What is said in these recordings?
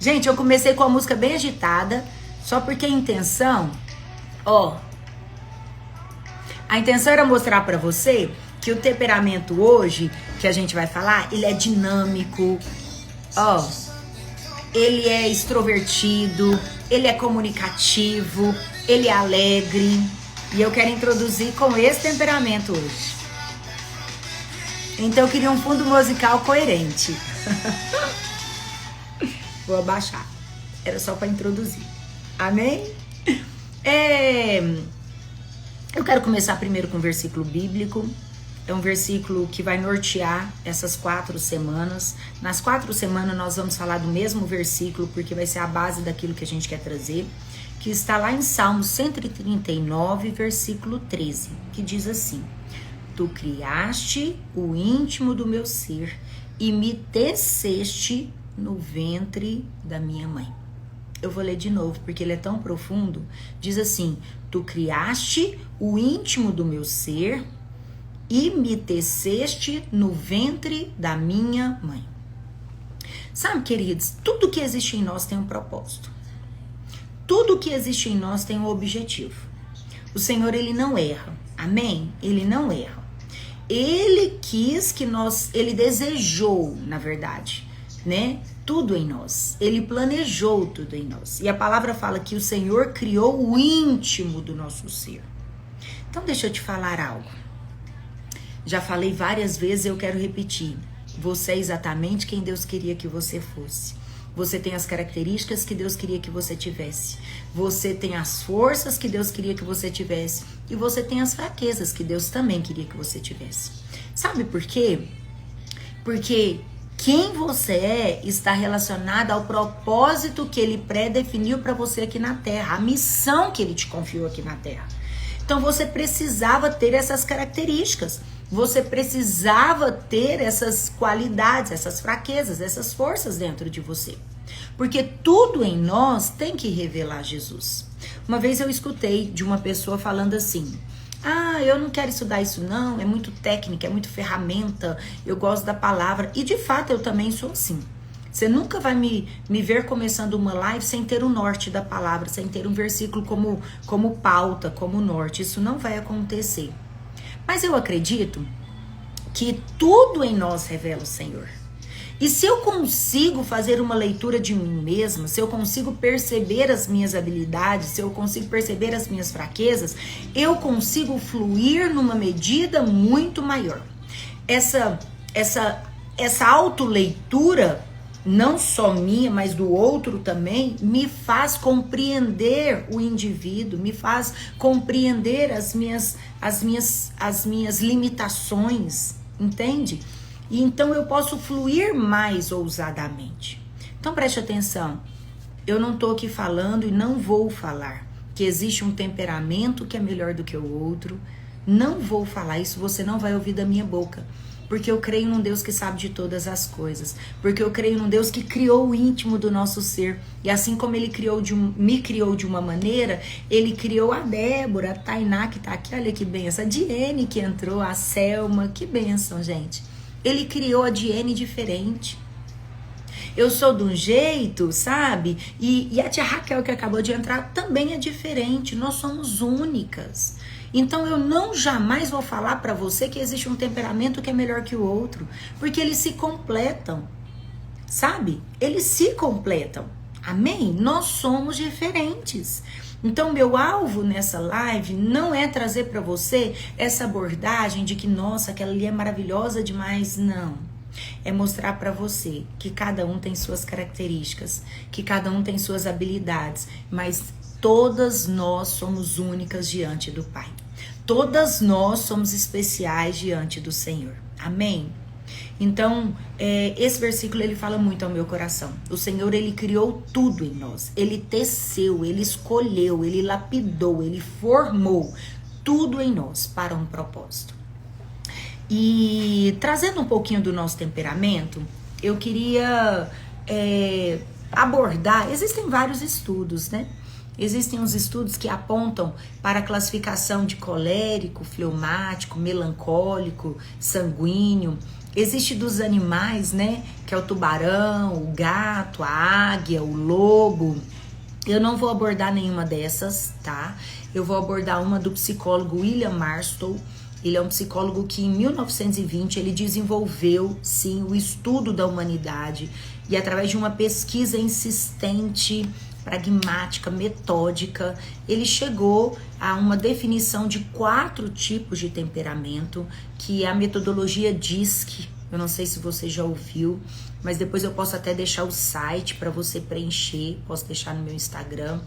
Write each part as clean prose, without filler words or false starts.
Gente, eu comecei com a música bem agitada, só porque a intenção, a intenção era mostrar pra você que o temperamento hoje, que a gente vai falar, ele é dinâmico, ele é extrovertido, ele é comunicativo, ele é alegre. E eu quero introduzir com esse temperamento hoje. Então eu queria um fundo musical coerente. Vou abaixar. Era só para introduzir. Amém? Eu quero começar primeiro com um versículo bíblico. É um versículo que vai nortear essas 4 semanas. Nas 4 semanas nós vamos falar do mesmo versículo, porque vai ser a base daquilo que a gente quer trazer, que está lá em Salmo 139, versículo 13, que diz assim: Tu criaste o íntimo do meu ser e me teceste no ventre da minha mãe. Eu vou ler de novo, porque ele é tão profundo. Diz assim: Tu criaste o íntimo do meu ser e me teceste no ventre da minha mãe. Sabe, queridos, tudo que existe em nós tem um propósito. Tudo que existe em nós tem um objetivo. O Senhor, ele não erra. Amém? Ele não erra. Ele quis que ele desejou, na verdade, né? Tudo em nós. Ele planejou tudo em nós. E a palavra fala que o Senhor criou o íntimo do nosso ser. Então deixa eu te falar algo. Já falei várias vezes, eu quero repetir. Você é exatamente quem Deus queria que você fosse. Você tem as características que Deus queria que você tivesse. Você tem as forças que Deus queria que você tivesse. E você tem as fraquezas que Deus também queria que você tivesse. Sabe por quê? Porque quem você é está relacionado ao propósito que Ele pré-definiu para você aqui na Terra. A missão que Ele te confiou aqui na Terra. Então você precisava ter essas características. Você precisava ter essas qualidades, essas fraquezas, essas forças dentro de você. Porque tudo em nós tem que revelar Jesus. Uma vez eu escutei de uma pessoa falando assim: eu não quero estudar isso não, é muito técnica, é muito ferramenta, eu gosto da palavra. E de fato eu também sou assim. Você nunca vai me ver começando uma live sem ter o norte da palavra, sem ter um versículo como pauta, como norte. Isso não vai acontecer. Mas eu acredito que tudo em nós revela o Senhor. E se eu consigo fazer uma leitura de mim mesma, se eu consigo perceber as minhas habilidades, se eu consigo perceber as minhas fraquezas, eu consigo fluir numa medida muito maior. Essa autoleitura, não só minha, mas do outro também, me faz compreender o indivíduo, me faz compreender as minhas limitações, entende? E então eu posso fluir mais ousadamente. Então preste atenção, eu não estou aqui falando e não vou falar que existe um temperamento que é melhor do que o outro. Não vou falar isso, você não vai ouvir da minha boca. Porque eu creio num Deus que sabe de todas as coisas. Porque eu creio num Deus que criou o íntimo do nosso ser. E assim como Ele me criou de uma maneira, Ele criou a Débora, a Tainá que tá aqui, olha que benção. A Diene que entrou, a Selma, que benção, gente. Ele criou a Diene diferente. Eu sou de um jeito, sabe? E a tia Raquel que acabou de entrar também é diferente. Nós somos únicas. Então eu não jamais vou falar para você que existe um temperamento que é melhor que o outro, porque eles se completam, sabe? Eles se completam, amém? Nós somos diferentes. Então meu alvo nessa live não é trazer para você essa abordagem de que, nossa, aquela ali é maravilhosa demais, não. É mostrar para você que cada um tem suas características, que cada um tem suas habilidades, mas todas nós somos únicas diante do Pai. Todas nós somos especiais diante do Senhor. Amém? Então, esse versículo ele fala muito ao meu coração. O Senhor, ele criou tudo em nós. Ele teceu, ele escolheu, ele lapidou, ele formou tudo em nós para um propósito. E trazendo um pouquinho do nosso temperamento, eu queria abordar. Existem vários estudos, né? Existem uns estudos que apontam para a classificação de colérico, fleumático, melancólico, sanguíneo. Existe dos animais, né? Que é o tubarão, o gato, a águia, o lobo. Eu não vou abordar nenhuma dessas, tá? Eu vou abordar uma do psicólogo William Marston. Ele é um psicólogo que em 1920 ele desenvolveu, sim, o estudo da humanidade e através de uma pesquisa insistente, pragmática, metódica, ele chegou a uma definição de 4 tipos de temperamento, que é a metodologia DISC. Eu não sei se você já ouviu, mas depois eu posso até deixar o site para você preencher, posso deixar no meu Instagram.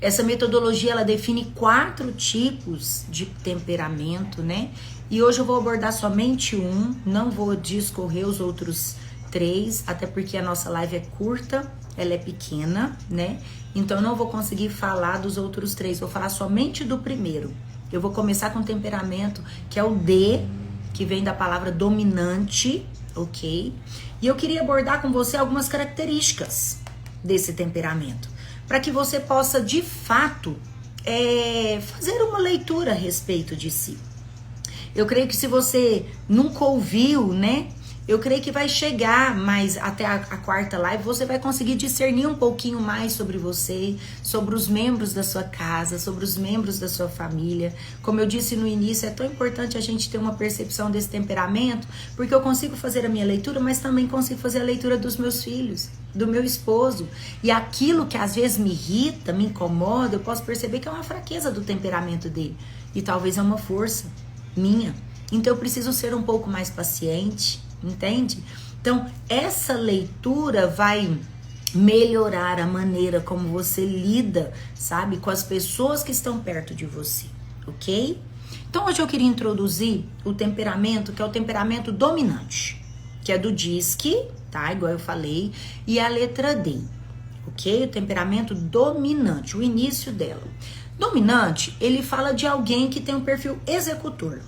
Essa metodologia, ela define 4 tipos de temperamento, né? E hoje eu vou abordar somente um, não vou discorrer os outros 3, até porque a nossa live é curta, ela é pequena, né? Então eu não vou conseguir falar dos outros 3, vou falar somente do primeiro. Eu vou começar com o temperamento, que é o D, que vem da palavra dominante, ok? E eu queria abordar com você algumas características desse temperamento, para que você possa, de fato, fazer uma leitura a respeito de si. Eu creio que se você nunca ouviu, né? Eu creio que vai chegar mais até a 4ª live, você vai conseguir discernir um pouquinho mais sobre você, sobre os membros da sua casa, sobre os membros da sua família. Como eu disse no início, é tão importante a gente ter uma percepção desse temperamento, porque eu consigo fazer a minha leitura, mas também consigo fazer a leitura dos meus filhos, do meu esposo. E aquilo que às vezes me irrita, me incomoda, eu posso perceber que é uma fraqueza do temperamento dele. E talvez é uma força minha. Então eu preciso ser um pouco mais paciente, entende? Então, essa leitura vai melhorar a maneira como você lida, sabe, com as pessoas que estão perto de você, ok? Então, hoje eu queria introduzir o temperamento, que é o temperamento dominante, que é do DISC, tá? Igual eu falei, e a letra D, ok? O temperamento dominante, o início dela. Dominante, ele fala de alguém que tem um perfil executor.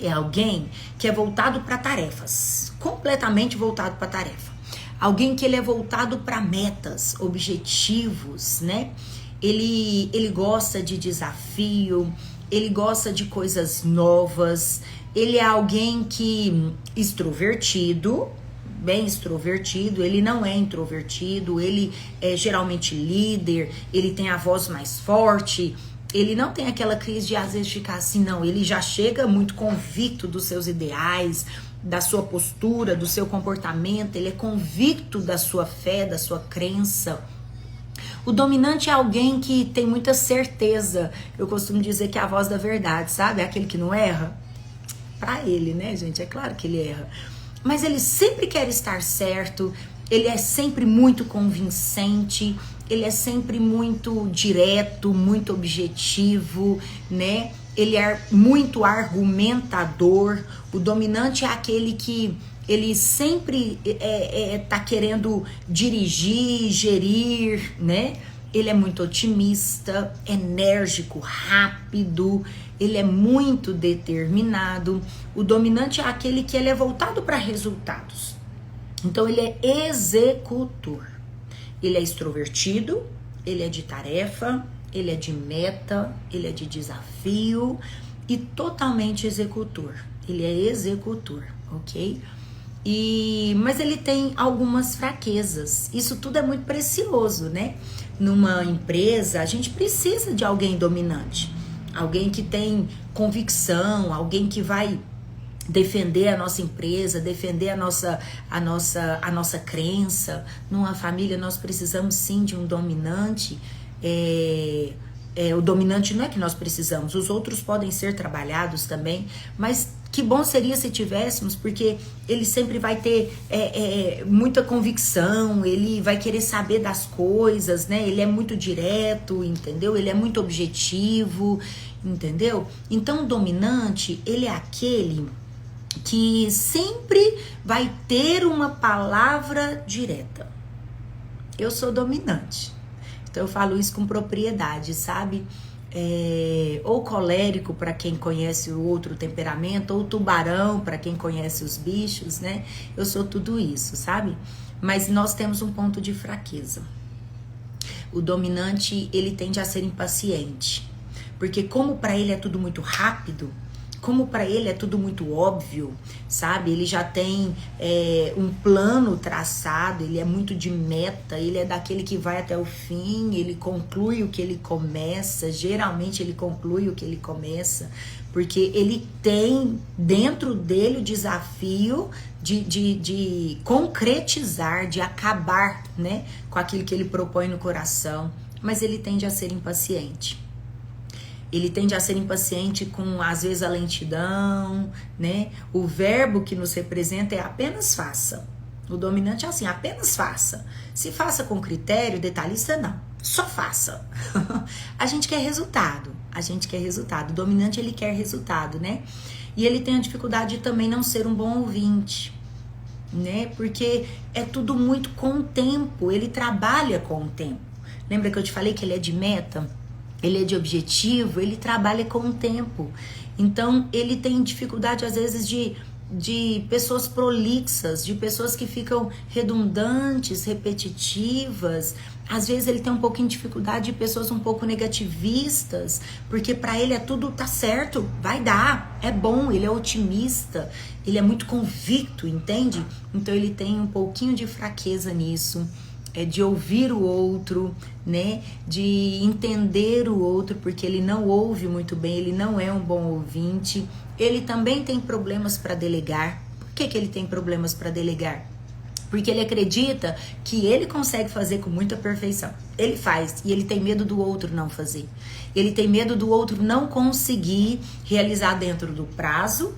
É alguém que é voltado para tarefas, completamente voltado para tarefa. Alguém que ele é voltado para metas, objetivos, né? Ele gosta de desafio, ele gosta de coisas novas. Ele é alguém que extrovertido, bem extrovertido, ele não é introvertido, ele é geralmente líder, ele tem a voz mais forte. Ele não tem aquela crise de às vezes ficar assim, não. Ele já chega muito convicto dos seus ideais, da sua postura, do seu comportamento. Ele é convicto da sua fé, da sua crença. O dominante é alguém que tem muita certeza. Eu costumo dizer que é a voz da verdade, sabe? É aquele que não erra. Pra ele, né, gente? É claro que ele erra. Mas ele sempre quer estar certo. Ele é sempre muito convincente. Ele é sempre muito direto, muito objetivo, né? Ele é muito argumentador. O dominante é aquele que ele sempre tá querendo dirigir, gerir, né? Ele é muito otimista, enérgico, rápido. Ele é muito determinado. O dominante é aquele que ele é voltado para resultados. Então ele é executor. Ele é extrovertido, ele é de tarefa, ele é de meta, ele é de desafio e totalmente executor. Ele é executor, ok? Mas ele tem algumas fraquezas. Isso tudo é muito precioso, né? Numa empresa, a gente precisa de alguém dominante. Alguém que tem convicção, alguém que vai defender a nossa empresa, defender a nossa crença. Numa família nós precisamos sim de um dominante. O dominante não é que nós precisamos, os outros podem ser trabalhados também, mas que bom seria se tivéssemos, porque ele sempre vai ter muita convicção, ele vai querer saber das coisas, né? Ele é muito direto, entendeu? Ele é muito objetivo, entendeu? Então o dominante, ele é aquele que sempre vai ter uma palavra direta. Eu sou dominante, então eu falo isso com propriedade, sabe? Ou colérico para quem conhece o outro temperamento, ou tubarão para quem conhece os bichos, né? Eu sou tudo isso, sabe? Mas nós temos um ponto de fraqueza. O dominante, ele tende a ser impaciente, porque como para ele é tudo muito rápido, como para ele é tudo muito óbvio, sabe? Ele já tem um plano traçado, ele é muito de meta, ele é daquele que vai até o fim, ele conclui o que ele começa, geralmente ele conclui o que ele começa, porque ele tem dentro dele o desafio de concretizar, de acabar, né, com aquilo que ele propõe no coração, mas ele tende a ser impaciente. Ele tende a ser impaciente com, às vezes, a lentidão, né? O verbo que nos representa é apenas faça. O dominante é assim, apenas faça. Se faça com critério, detalhista não. Só faça. A gente quer resultado. A gente quer resultado. O dominante, ele quer resultado, né? E ele tem a dificuldade de também não ser um bom ouvinte, né? Porque é tudo muito com o tempo. Ele trabalha com o tempo. Lembra que eu te falei que ele é de meta? Ele é de objetivo, ele trabalha com o tempo. Então, ele tem dificuldade, às vezes, de pessoas prolixas, de pessoas que ficam redundantes, repetitivas. Às vezes, ele tem um pouquinho de dificuldade de pessoas um pouco negativistas, porque para ele é tudo tá certo, vai dar, é bom, ele é otimista, ele é muito convicto, entende? Então, ele tem um pouquinho de fraqueza nisso. De ouvir o outro, né? De entender o outro, porque ele não ouve muito bem, ele não é um bom ouvinte. Ele também tem problemas para delegar. Por que ele tem problemas para delegar? Porque ele acredita que ele consegue fazer com muita perfeição. Ele faz e ele tem medo do outro não fazer. Ele tem medo do outro não conseguir realizar dentro do prazo,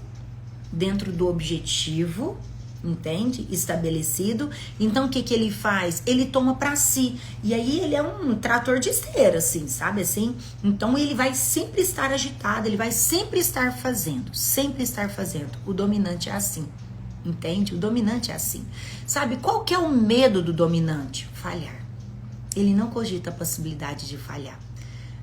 dentro do objetivo, entende? Estabelecido. Então, o que ele faz? Ele toma pra si. E aí, ele é um trator de esteira, assim, sabe assim? Então, ele vai sempre estar agitado, ele vai sempre estar fazendo. Sempre estar fazendo. O dominante é assim, entende? O dominante é assim. Sabe, qual que é o medo do dominante? Falhar. Ele não cogita a possibilidade de falhar.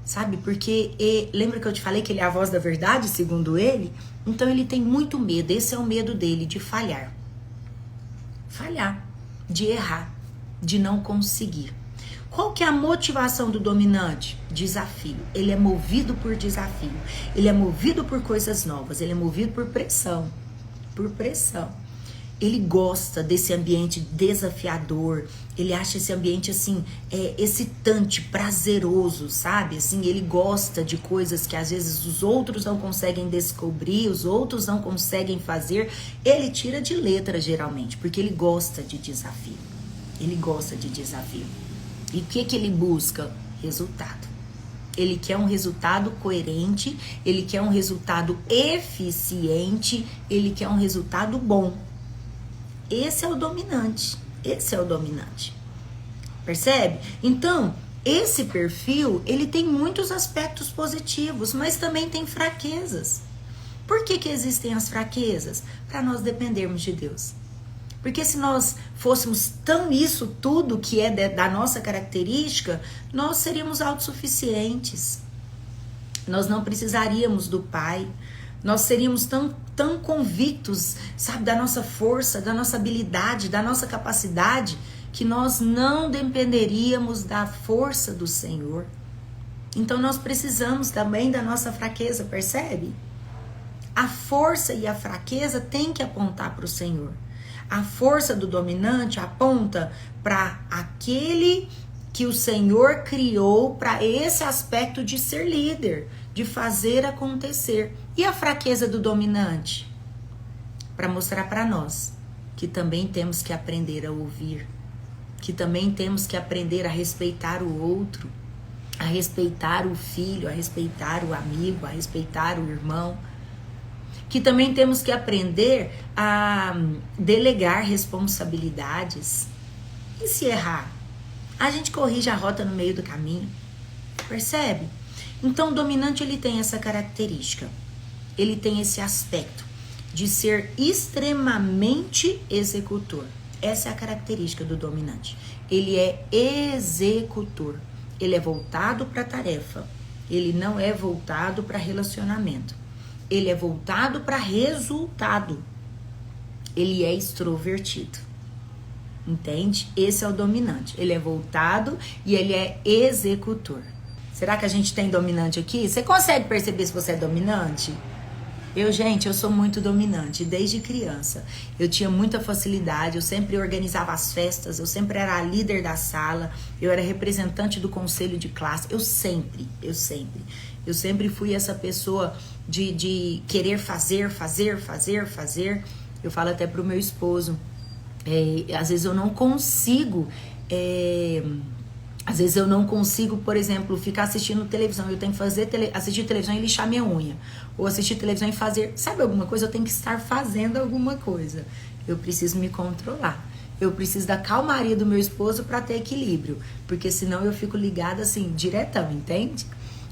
Sabe, porque lembra que eu te falei que ele é a voz da verdade, segundo ele? Então, ele tem muito medo. Esse é o medo dele, de falhar. Falhar, de errar, de não conseguir. Qual que é a motivação do dominante? Desafio. Ele é movido por desafio. Ele é movido por coisas novas. Ele é movido por pressão. Por pressão. Ele gosta desse ambiente desafiador. Ele acha esse ambiente assim excitante, prazeroso, sabe? Assim, ele gosta de coisas que às vezes os outros não conseguem descobrir, os outros não conseguem fazer. Ele tira de letra geralmente, porque ele gosta de desafio. Ele gosta de desafio. E o que ele busca? Resultado. Ele quer um resultado coerente, ele quer um resultado eficiente, ele quer um resultado bom. Esse é o dominante. Esse é o dominante. Percebe? Então, esse perfil, ele tem muitos aspectos positivos, mas também tem fraquezas. Por que existem as fraquezas? Para nós dependermos de Deus. Porque se nós fôssemos tão isso tudo que é da nossa característica, nós seríamos autossuficientes. Nós não precisaríamos do Pai. Nós seríamos tão convictos, sabe, da nossa força, da nossa habilidade, da nossa capacidade, que nós não dependeríamos da força do Senhor. Então nós precisamos também da nossa fraqueza, percebe? A força e a fraqueza têm que apontar para o Senhor. A força do dominante aponta para aquele que o Senhor criou para esse aspecto de ser líder, de fazer acontecer. E a fraqueza do dominante? Para mostrar para nós que também temos que aprender a ouvir, que também temos que aprender a respeitar o outro, a respeitar o filho, a respeitar o amigo, a respeitar o irmão, que também temos que aprender a delegar responsabilidades. E se errar? A gente corrige a rota no meio do caminho, percebe? Então, o dominante, ele tem essa característica, ele tem esse aspecto de ser extremamente executor. Essa é a característica do dominante. Ele é executor, ele é voltado para a tarefa, ele não é voltado para relacionamento, ele é voltado para resultado, ele é extrovertido. Entende? Esse é o dominante. Ele é voltado e ele é executor. Será que a gente tem dominante aqui? Você consegue perceber se você é dominante? Gente, eu sou muito dominante desde criança. Eu tinha muita facilidade, eu sempre organizava as festas, eu sempre era a líder da sala, eu era representante do conselho de classe. Eu sempre fui essa pessoa de querer fazer. Eu falo até pro meu esposo, às vezes eu não consigo. Às vezes eu não consigo, por exemplo, ficar assistindo televisão. Eu tenho que assistir televisão e lixar minha unha. Ou assistir televisão e fazer, sabe, alguma coisa? Eu tenho que estar fazendo alguma coisa. Eu preciso me controlar. Eu preciso da calmaria do meu esposo para ter equilíbrio. Porque senão eu fico ligada assim, diretão, entende?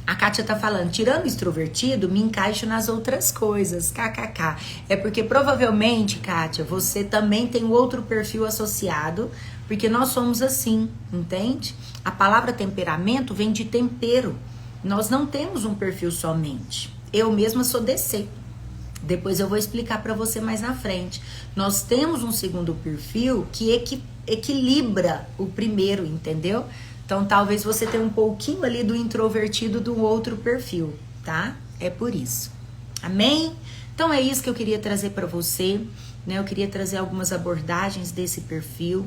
A Kátia tá falando, tirando o extrovertido, me encaixo nas outras coisas, kkk. É porque provavelmente, Kátia, você também tem outro perfil associado, porque nós somos assim, entende? A palavra temperamento vem de tempero. Nós não temos um perfil somente. Eu mesma sou DC. Depois eu vou explicar para você mais na frente. Nós temos um segundo perfil que equilibra o primeiro, entendeu? Então, talvez você tenha um pouquinho ali do introvertido do outro perfil, tá? É por isso. Amém? Então, é isso que eu queria trazer para você, né? Eu queria trazer algumas abordagens desse perfil.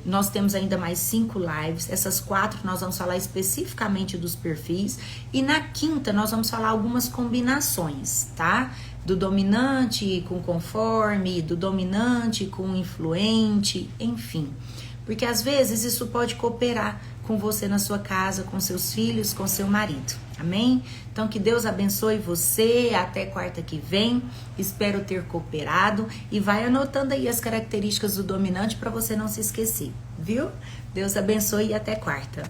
Nós temos ainda mais 5 lives. Essas 4 nós vamos falar especificamente dos perfis. E na quinta nós vamos falar algumas combinações, tá? Do dominante com conforme, do dominante com influente, enfim. Porque às vezes isso pode cooperar com você na sua casa, com seus filhos, com seu marido. Amém? Então que Deus abençoe você. Até quarta que vem. Espero ter cooperado. E vai anotando aí as características do dominante para você não se esquecer. Viu? Deus abençoe e até quarta.